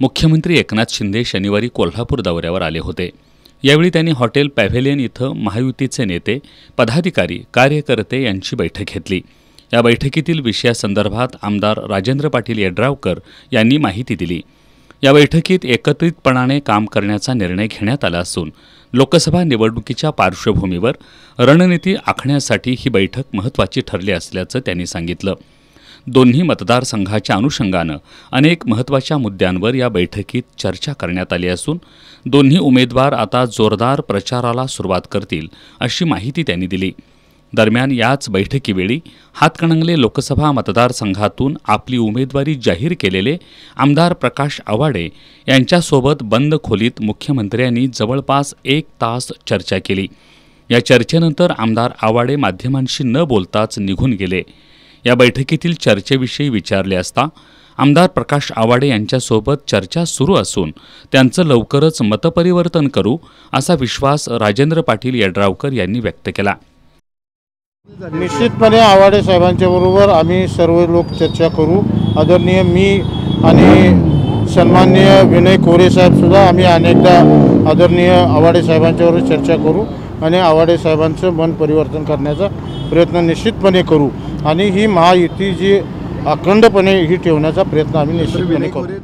मुख्यमंत्री एकनाथ शिंदे शनिवारी कोल्हापूर दौऱ्यावर आले होते। यावेळी त्यांनी हॉटेल पॅव्हेलियन इथं महायुतीचे नेते, पदाधिकारी, कार्यकर्ते यांची बैठक घेतली। या बैठकीतील विषयासंदर्भात आमदार राजेंद्र पाटील यड्रावकर यांनी माहिती दिली। या बैठकीत एकत्रितपणाने काम करण्याचा निर्णय घेण्यात आला असून लोकसभा निवडणुकीच्या पार्श्वभूमीवर रणनीती आखण्यासाठी ही बैठक महत्त्वाची ठरली असल्याचं त्यांनी सांगितलं। दोन्ही मतदारसंघाच्या अनुषंगानं अनेक महत्त्वाच्या मुद्द्यांवर या बैठकीत चर्चा करण्यात आली असून दोन्ही उमेदवार आता जोरदार प्रचाराला सुरुवात करतील अशी माहिती त्यांनी दिली। दरम्यान याच बैठकीवेळी हातकणंगले लोकसभा मतदारसंघातून आपली उमेदवारी जाहीर केलेले आमदार प्रकाश आवाडे यांच्यासोबत बंद खोलीत मुख्यमंत्र्यांनी जवळपास 1 तास चर्चा केली। या चर्चेनंतर आमदार आवाडे माध्यमांशी न बोलताच निघून गेले। या बैठकीतील चर्चेविषयी विचारले असता आमदार प्रकाश आवाडे यांच्यासोबत चर्चा सुरू असून त्यांचं लवकरच मतपरिवर्तन करू असा विश्वास राजेंद्र पाटील यड्रावकर यांनी व्यक्त केला। निश्चितपणे आवाडे साहेबांच्या बरोबर आम्ही सर्व लोक चर्चा करू। आदरणीय मी आणि सन्माननीय विनय कोरे साहेब सुद्धा आम्ही अनेकदा आदरणीय आवाडे साहेबांच्याबरोबर चर्चा करू आणि आवाडे साहेबांचं मन परिवर्तन करण्याचा प्रयत्न निश्चितपणे करू आणि ही महायुती जी अखंडपणे ही ठेवण्याचा प्रयत्न आम्ही निश्चितपणे करू।